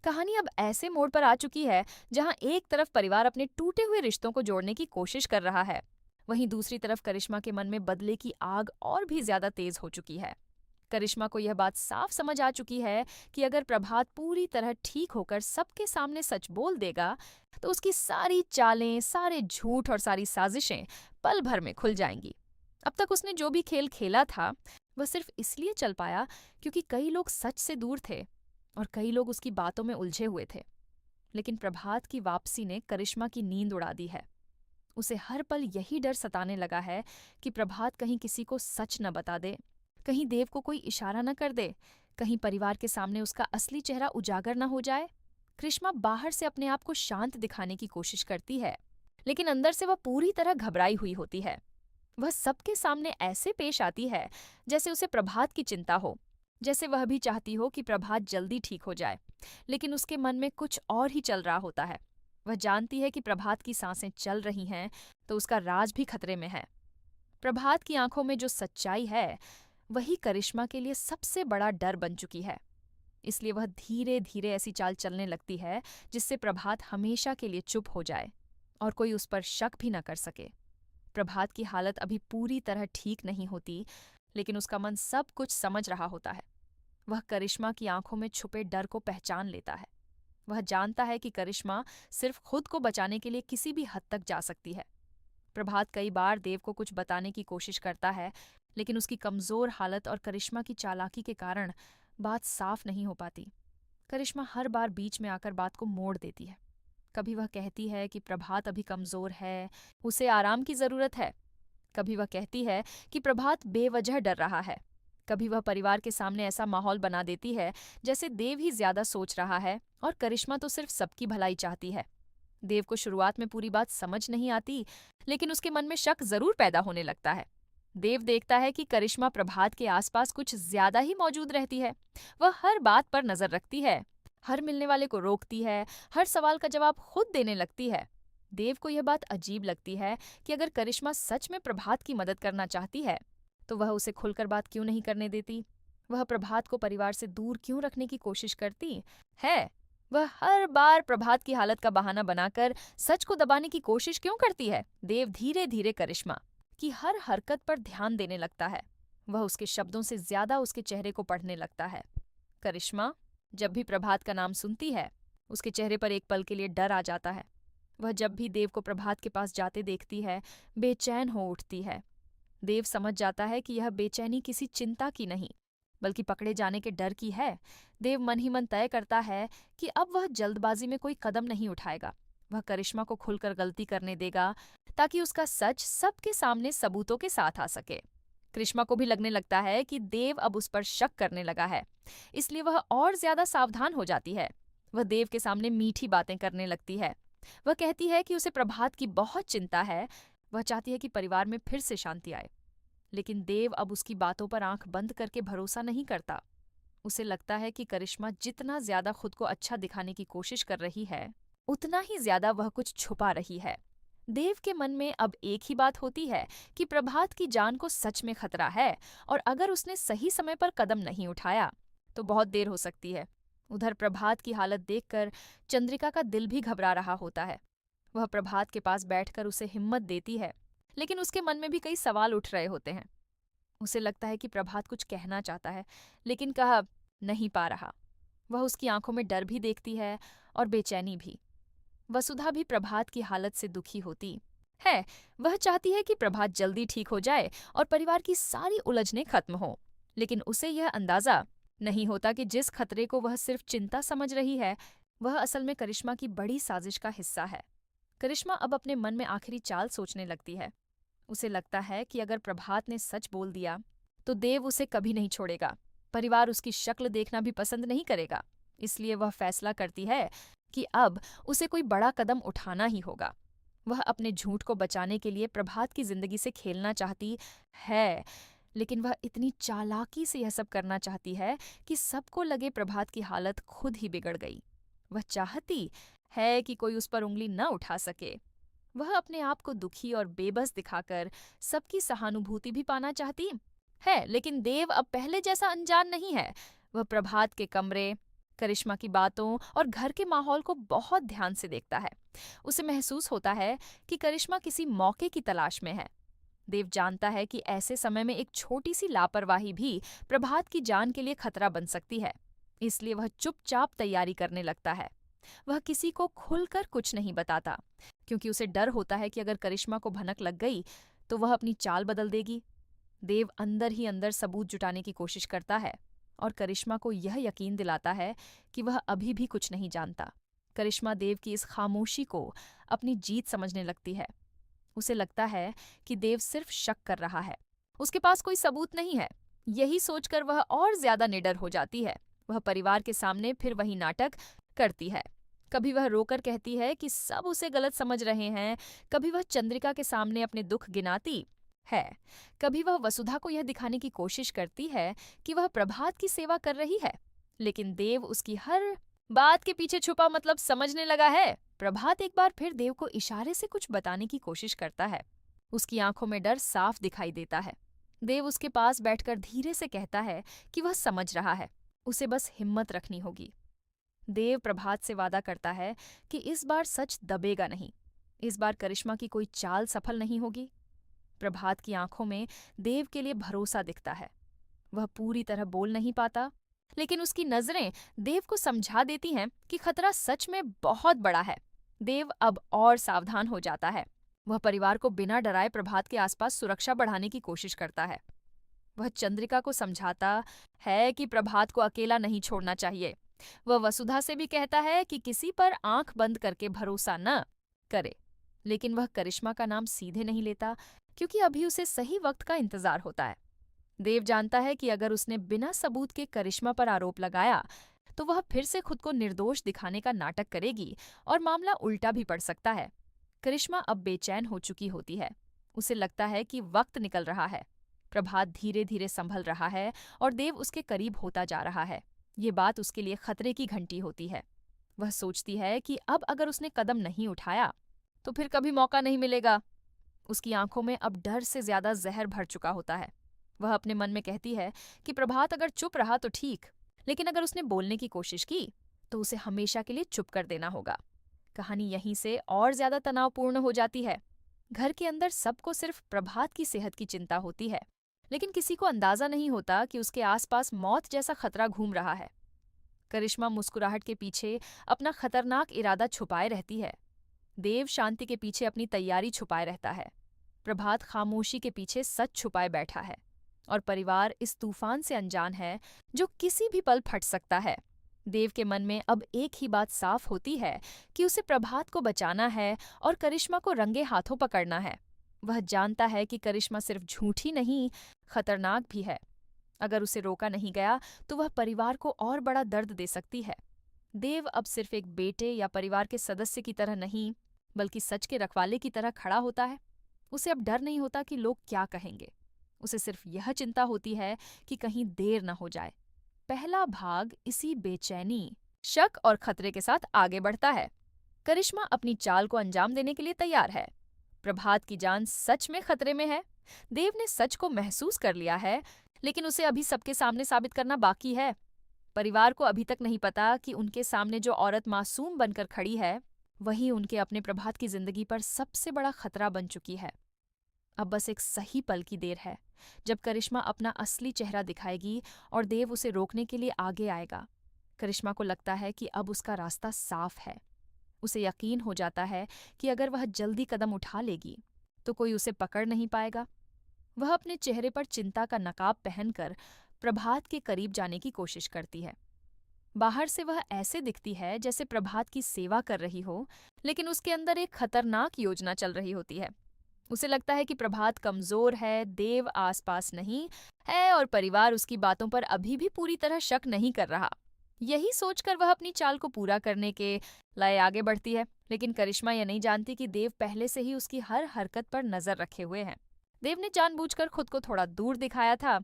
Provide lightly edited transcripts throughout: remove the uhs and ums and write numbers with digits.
कहानी अब ऐसे मोड़ पर आ चुकी है जहां एक तरफ परिवार अपने टूटे हुए रिश्तों को जोड़ने की कोशिश कर रहा है, वहीं दूसरी तरफ करिश्मा के मन में बदले की आग और भी ज्यादा तेज हो चुकी है। करिश्मा को यह बात साफ समझ आ चुकी है कि अगर प्रभात पूरी तरह ठीक होकर सबके सामने सच बोल देगा, तो उसकी सारी चालें, सारे झूठ और सारी साजिशें पल भर में खुल जाएंगी। अब तक उसने जो भी खेल खेला था, वह सिर्फ इसलिए चल पाया क्योंकि कई लोग सच से दूर थे और कई लोग उसकी बातों में उलझे हुए थे। लेकिन प्रभात की वापसी ने करिश्मा की नींद उड़ा दी है। उसे हर पल यही डर सताने लगा है कि प्रभात कहीं किसी को सच न बता दे, कहीं देव को कोई इशारा न कर दे, कहीं परिवार के सामने उसका असली चेहरा उजागर न हो जाए। करिश्मा बाहर से अपने आप को शांत दिखाने की कोशिश करती है, लेकिन अंदर से वह पूरी तरह घबराई हुई होती है। वह सबके सामने ऐसे पेश आती है जैसे उसे प्रभात की चिंता हो, जैसे वह भी चाहती हो कि प्रभात जल्दी ठीक हो जाए, लेकिन उसके मन में कुछ और ही चल रहा होता है। वह जानती है कि प्रभात की सांसें चल रही हैं, तो उसका राज भी खतरे में है। प्रभात की आंखों में जो सच्चाई है, वही करिश्मा के लिए सबसे बड़ा डर बन चुकी है। इसलिए वह धीरे धीरे ऐसी चाल चलने लगती है जिससे प्रभात हमेशा के लिए चुप हो जाए और कोई उस पर शक भी न कर सके। प्रभात की हालत अभी पूरी तरह ठीक नहीं होती, लेकिन उसका मन सब कुछ समझ रहा होता है। वह करिश्मा की आंखों में छुपे डर को पहचान लेता है। वह जानता है कि करिश्मा सिर्फ खुद को बचाने के लिए किसी भी हद तक जा सकती है। प्रभात कई बार देव को कुछ बताने की कोशिश करता है, लेकिन उसकी कमजोर हालत और करिश्मा की चालाकी के कारण बात साफ नहीं हो पाती। करिश्मा हर बार बीच में आकर बात को मोड़ देती है। कभी वह कहती है कि प्रभात अभी कमजोर है, उसे आराम की जरूरत है। कभी वह कहती है कि प्रभात बेवजह डर रहा है। कभी वह परिवार के सामने ऐसा माहौल बना देती है जैसे देव ही ज्यादा सोच रहा है और करिश्मा तो सिर्फ सबकी भलाई चाहती है। देव को शुरुआत में पूरी बात समझ नहीं आती, लेकिन उसके मन में शक जरूर पैदा होने लगता है। देव देखता है कि करिश्मा प्रभात के आसपास कुछ ज्यादा ही मौजूद रहती है। वह हर बात पर नजर रखती है, हर मिलने वाले को रोकती है, हर सवाल का जवाब खुद देने लगती है। देव को यह बात अजीब लगती है कि अगर करिश्मा सच में प्रभात की मदद करना चाहती है, तो वह उसे खुलकर बात क्यों नहीं करने देती? वह प्रभात को परिवार से दूर क्यों रखने की कोशिश करती है? वह हर बार प्रभात की हालत का बहाना बनाकर सच को दबाने की कोशिश क्यों करती है? देव धीरे धीरे करिश्मा की हर हरकत पर ध्यान देने लगता है। वह उसके शब्दों से ज्यादा उसके चेहरे को पढ़ने लगता है। करिश्मा जब भी प्रभात का नाम सुनती है, उसके चेहरे पर एक पल के लिए डर आ जाता है। वह जब भी देव को प्रभात के पास जाते देखती है, बेचैन हो उठती है। देव समझ जाता है कि यह बेचैनी किसी चिंता की नहीं, बल्कि पकड़े जाने के डर की है। देव मन ही मन तय करता है कि अब वह जल्दबाजी में कोई कदम नहीं उठाएगा। वह करिश्मा को खुलकर गलती करने देगा, ताकि उसका सच सबके सामने सबूतों के साथ आ सके। करिश्मा को भी लगने लगता है कि देव अब उस पर शक करने लगा है, इसलिए वह और ज्यादा सावधान हो जाती है। वह देव के सामने मीठी बातें करने लगती है। वह कहती है कि उसे प्रभात की बहुत चिंता है। वह चाहती है कि परिवार में फिर से शांति आए। लेकिन देव अब उसकी बातों पर आंख बंद करके भरोसा नहीं करता। उसे लगता है कि करिश्मा जितना ज्यादा खुद को अच्छा दिखाने की कोशिश कर रही है, उतना ही ज्यादा वह कुछ छुपा रही है। देव के मन में अब एक ही बात होती है कि प्रभात की जान को सच में खतरा है, और अगर उसने सही समय पर कदम नहीं उठाया तो बहुत देर हो सकती है। उधर प्रभात की हालत देखकर चंद्रिका का दिल भी घबरा रहा होता है। वह प्रभात के पास बैठकर उसे हिम्मत देती है, लेकिन उसके मन में भी कई सवाल उठ रहे होते हैं। उसे लगता है कि प्रभात कुछ कहना चाहता है, लेकिन कह नहीं पा रहा। वह उसकी आंखों में डर भी देखती है और बेचैनी भी। वसुधा भी प्रभात की हालत से दुखी होती है। वह चाहती है कि प्रभात जल्दी ठीक हो जाए और परिवार की सारी उलझनें खत्म हो, लेकिन उसे यह अंदाजा नहीं होता कि जिस खतरे को वह सिर्फ चिंता समझ रही है, वह असल में करिश्मा की बड़ी साजिश का हिस्सा है। करिश्मा अब अपने मन में आखिरी चाल सोचने लगती है। उसे लगता है कि अगर प्रभात ने सच बोल दिया तो देव उसे कभी नहीं छोड़ेगा। परिवार उसकी शक्ल देखना भी पसंद नहीं करेगा। इसलिए वह फैसला करती है कि अब उसे कोई बड़ा कदम उठाना ही होगा। वह अपने झूठ को बचाने के लिए प्रभात की जिंदगी से खेलना चाहती है, लेकिन वह इतनी चालाकी से यह सब करना चाहती है कि सबको लगे प्रभात की हालत खुद ही बिगड़ गई। वह चाहती है कि कोई उस पर उंगली न उठा सके। वह अपने आप को दुखी और बेबस दिखाकर सबकी सहानुभूति भी पाना चाहती है, लेकिन देव अब पहले जैसा अनजान नहीं है। वह प्रभात के कमरे, करिश्मा की बातों और घर के माहौल को बहुत ध्यान से देखता है। उसे महसूस होता है कि करिश्मा किसी मौके की तलाश में है। देव जानता है कि ऐसे समय में एक छोटी सी लापरवाही भी प्रभात की जान के लिए खतरा बन सकती है। इसलिए वह चुपचाप तैयारी करने लगता है। वह किसी को खुलकर कुछ नहीं बताता, क्योंकि उसे डर होता है कि अगर करिश्मा को भनक लग गई तो वह अपनी चाल बदल देगी। देव अंदर ही अंदर सबूत जुटाने की कोशिश करता है और करिश्मा को यह यकीन दिलाता है कि वह अभी भी कुछ नहीं जानता। करिश्मा देव की इस खामोशी को अपनी जीत समझने लगती है। उसे लगता है कि देव सिर्फ शक कर रहा है, उसके पास कोई सबूत नहीं है। यही सोचकर वह और ज्यादा निडर हो जाती है। वह परिवार के सामने फिर वही नाटक करती है। कभी वह रोकर कहती है कि सब उसे गलत समझ रहे हैं, कभी वह चंद्रिका के सामने अपने दुख गिनाती है, कभी वह वसुधा को यह दिखाने की कोशिश करती है कि वह प्रभात की सेवा कर रही है। लेकिन देव उसकी हर बात के पीछे छुपा मतलब समझने लगा है। प्रभात एक बार फिर देव को इशारे से कुछ बताने की कोशिश करता है। उसकी आंखों में डर साफ दिखाई देता है। देव उसके पास बैठकर धीरे से कहता है कि वह समझ रहा है, उसे बस हिम्मत रखनी होगी। देव प्रभात से वादा करता है कि इस बार सच दबेगा नहीं, इस बार करिश्मा की कोई चाल सफल नहीं होगी। प्रभात की आंखों में देव के लिए भरोसा दिखता है। वह पूरी तरह बोल नहीं पाता, लेकिन उसकी नजरें देव को समझा देती हैं कि खतरा सच में बहुत बड़ा है। देव अब और सावधान हो जाता है। वह परिवार को बिना डराए प्रभात के आसपास सुरक्षा बढ़ाने की कोशिश करता है। वह चंद्रिका को समझाता है कि प्रभात को अकेला नहीं छोड़ना चाहिए। वह वसुधा से भी कहता है कि किसी पर आंख बंद करके भरोसा न करे। लेकिन वह करिश्मा का नाम सीधे नहीं लेता, क्योंकि अभी उसे सही वक्त का इंतजार होता है। देव जानता है कि अगर उसने बिना सबूत के करिश्मा पर आरोप लगाया तो वह फिर से खुद को निर्दोष दिखाने का नाटक करेगी और मामला उल्टा भी पड़ सकता है। करिश्मा अब बेचैन हो चुकी होती है। उसे लगता है कि वक्त निकल रहा है। प्रभात धीरे धीरे संभल रहा है और देव उसके करीब होता जा रहा है। ये बात उसके लिए खतरे की घंटी होती है। वह सोचती है कि अब अगर उसने कदम नहीं उठाया तो फिर कभी मौका नहीं मिलेगा। उसकी आंखों में अब डर से ज्यादा जहर भर चुका होता है। वह अपने मन में कहती है कि प्रभात अगर चुप रहा तो ठीक, लेकिन अगर उसने बोलने की कोशिश की तो उसे हमेशा के लिए चुप कर देना होगा। कहानी यहीं से और ज्यादा तनावपूर्ण हो जाती है। घर के अंदर सबको सिर्फ प्रभात की सेहत की चिंता होती है, लेकिन किसी को अंदाजा नहीं होता कि उसके आसपास मौत जैसा खतरा घूम रहा है। करिश्मा मुस्कुराहट के पीछे अपना खतरनाक इरादा छुपाए रहती है। देव शांति के पीछे अपनी तैयारी छुपाए रहता है। प्रभात खामोशी के पीछे सच छुपाए बैठा है। और परिवार इस तूफान से अनजान है जो किसी भी पल फट सकता है। देव के मन में अब एक ही बात साफ होती है कि उसे प्रभात को बचाना है और करिश्मा को रंगे हाथों पकड़ना है। वह जानता है कि करिश्मा सिर्फ झूठी नहीं, खतरनाक भी है। अगर उसे रोका नहीं गया तो वह परिवार को और बड़ा दर्द दे सकती है। देव अब सिर्फ एक बेटे या परिवार के सदस्य की तरह नहीं, बल्कि सच के रखवाले की तरह खड़ा होता है। उसे अब डर नहीं होता कि लोग क्या कहेंगे। उसे सिर्फ यह चिंता होती है कि कहीं देर न हो जाए। पहला भाग इसी बेचैनी, शक और खतरे के साथ आगे बढ़ता है। करिश्मा अपनी चाल को अंजाम देने के लिए तैयार है। प्रभात की जान सच में खतरे में है। देव ने सच को महसूस कर लिया है, लेकिन उसे अभी सबके सामने साबित करना बाकी है। परिवार को अभी तक नहीं पता कि उनके सामने जो औरत मासूम बनकर खड़ी है, वही उनके अपने प्रभात की जिंदगी पर सबसे बड़ा खतरा बन चुकी है। अब बस एक सही पल की देर है, जब करिश्मा अपना असली चेहरा दिखाएगी और देव उसे रोकने के लिए आगे आएगा। करिश्मा को लगता है कि अब उसका रास्ता साफ है। उसे यकीन हो जाता है कि अगर वह जल्दी कदम उठा लेगी तो कोई उसे पकड़ नहीं पाएगा। वह अपने चेहरे पर चिंता का नकाब पहनकर प्रभात के करीब जाने की कोशिश करती है। बाहर से वह ऐसे दिखती है जैसे प्रभात की सेवा कर रही हो, लेकिन उसके अंदर एक खतरनाक योजना चल रही होती है। उसे लगता है कि प्रभात कमजोर है, देव आसपास नहीं है और परिवार उसकी बातों पर अभी भी पूरी तरह शक नहीं कर रहा। यही सोचकर वह अपनी चाल को पूरा करने के लिए आगे बढ़ती है। लेकिन करिश्मा यह नहीं जानती कि देव पहले से ही उसकी हर हरकत पर नजर रखे हुए हैं। देव ने जानबूझकर खुद को थोड़ा दूर दिखाया था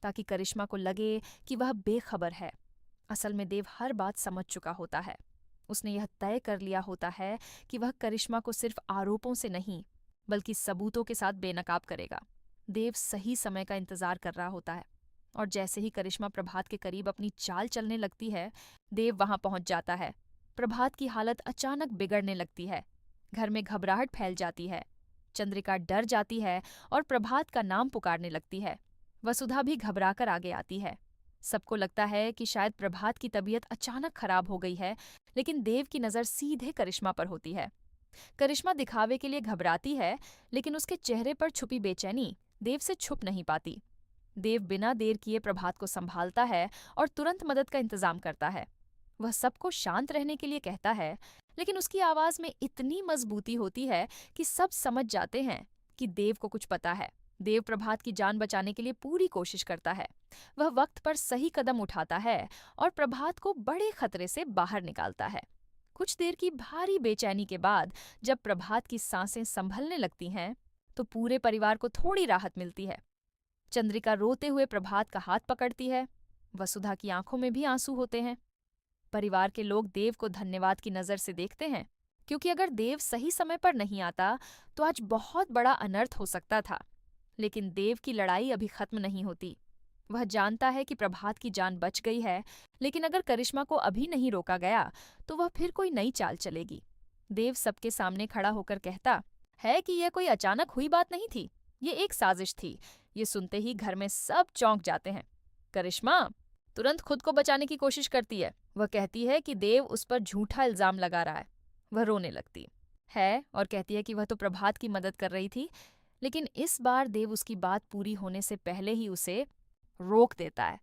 ताकि करिश्मा को लगे कि वह बेखबर है। असल में देव हर बात समझ चुका होता है। उसने यह तय कर लिया होता है कि वह करिश्मा को सिर्फ आरोपों से नहीं, बल्कि सबूतों के साथ बेनकाब करेगा। देव सही समय का इंतजार कर रहा होता है। और जैसे ही करिश्मा प्रभात के करीब अपनी चाल चलने लगती है, देव वहां पहुंच जाता है। प्रभात की हालत अचानक बिगड़ने लगती है। घर में घबराहट फैल जाती है। चंद्रिका डर जाती है और प्रभात का नाम पुकारने लगती है। वसुधा भी घबराकर आगे आती है। सबको लगता है कि शायद प्रभात की तबीयत अचानक खराब हो गई है, लेकिन देव की नजर सीधे करिश्मा पर होती है। करिश्मा दिखावे के लिए घबराती है, लेकिन उसके चेहरे पर छुपी बेचैनी देव से छुप नहीं पाती। देव बिना देर किए प्रभात को संभालता है और तुरंत मदद का इंतजाम करता है। वह सबको शांत रहने के लिए कहता है, लेकिन उसकी आवाज में इतनी मजबूती होती है कि सब समझ जाते हैं कि देव को कुछ पता है। देव प्रभात की जान बचाने के लिए पूरी कोशिश करता है। वह वक्त पर सही कदम उठाता है और प्रभात को बड़े खतरे से बाहर निकालता है। कुछ देर की भारी बेचैनी के बाद जब प्रभात की सांसें संभलने लगती हैं, तो पूरे परिवार को थोड़ी राहत मिलती है। चंद्रिका रोते हुए प्रभात का हाथ पकड़ती है। वसुधा की आंखों में भी आंसू होते हैं। परिवार के लोग देव को धन्यवाद की नजर से देखते हैं, क्योंकि अगर देव सही समय पर नहीं आता तो आज बहुत बड़ा अनर्थ हो सकता था। लेकिन देव की लड़ाई अभी खत्म नहीं होती। वह जानता है कि प्रभात की जान बच गई है, लेकिन अगर करिश्मा को अभी नहीं रोका गया तो वह फिर कोई नई चाल चलेगी। देव सबके सामने खड़ा होकर कहता है कि यह कोई अचानक हुई बात नहीं थी, ये एक साजिश थी। ये सुनते ही घर में सब चौंक जाते हैं। करिश्मा तुरंत खुद को बचाने की कोशिश करती है। वह कहती है कि देव उस पर झूठा इल्जाम लगा रहा है। वह रोने लगती है और कहती है कि वह तो प्रभात की मदद कर रही थी, लेकिन इस बार देव उसकी बात पूरी होने से पहले ही उसे रोक देता है।